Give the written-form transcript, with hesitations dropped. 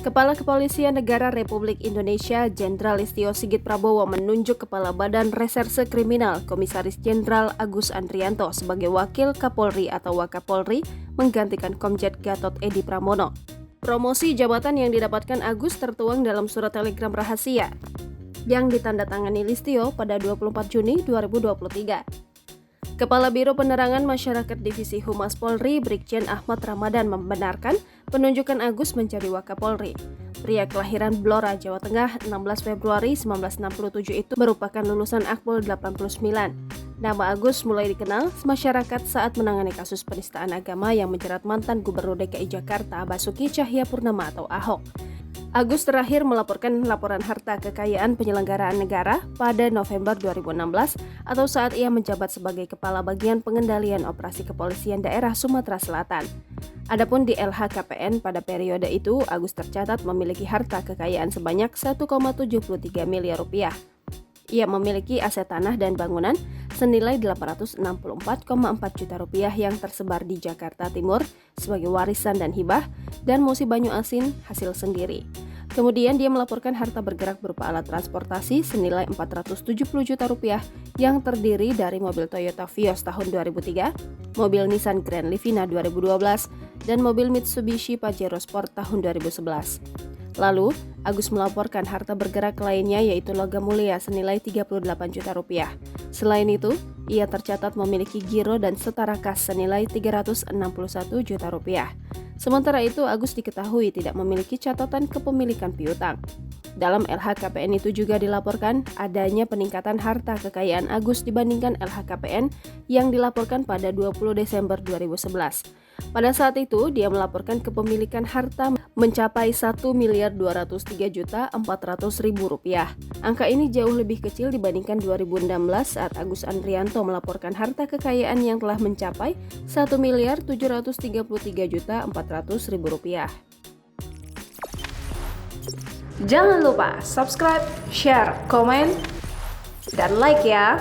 Kepala Kepolisian Negara Republik Indonesia Jenderal Listio Sigit Prabowo menunjuk Kepala Badan Reserse Kriminal Komisaris Jenderal Agus Andrianto sebagai Wakil Kapolri atau Wakapolri menggantikan Komjen Gatot Edi Pramono. Promosi jabatan yang didapatkan Agus tertuang dalam surat telegram rahasia yang ditandatangani Listio pada 24 Juni 2023. Kepala Biro Penerangan Masyarakat Divisi Humas Polri, Brigjen Ahmad Ramadan membenarkan penunjukan Agus menjadi Wakapolri. Pria kelahiran Blora, Jawa Tengah, 16 Februari 1967 itu merupakan lulusan Akpol 89. Nama Agus mulai dikenal masyarakat saat menangani kasus penistaan agama yang menjerat mantan Gubernur DKI Jakarta Basuki Cahayapurnama atau Ahok. Agus terakhir melaporkan laporan harta kekayaan penyelenggaraan negara pada November 2016 atau saat ia menjabat sebagai Kepala Bagian Pengendalian Operasi Kepolisian Daerah Sumatera Selatan. Adapun di LHKPN pada periode itu, Agus tercatat memiliki harta kekayaan sebanyak 1,73 miliar rupiah. Ia memiliki aset tanah dan bangunan senilai 864,4 juta rupiah yang tersebar di Jakarta Timur sebagai warisan dan hibah dan Musi Banyu Asin hasil sendiri. Kemudian dia melaporkan harta bergerak berupa alat transportasi senilai 470 juta rupiah yang terdiri dari mobil Toyota Vios tahun 2003, mobil Nissan Grand Livina 2012, dan mobil Mitsubishi Pajero Sport tahun 2011. Lalu, Agus melaporkan harta bergerak lainnya yaitu logam mulia senilai 38 juta rupiah. Selain itu, ia tercatat memiliki giro dan setara kas senilai 361 juta rupiah. Sementara itu, Agus diketahui tidak memiliki catatan kepemilikan piutang. Dalam LHKPN itu juga dilaporkan adanya peningkatan harta kekayaan Agus dibandingkan LHKPN yang dilaporkan pada 20 Desember 2011. Pada saat itu, dia melaporkan kepemilikan harta mencapai 1.203.400.000 rupiah. Angka ini jauh lebih kecil dibandingkan 2016 saat Agus Andrianto melaporkan harta kekayaan yang telah mencapai 1.733.400.000 rupiah. Jangan lupa subscribe, share, komen, dan like ya!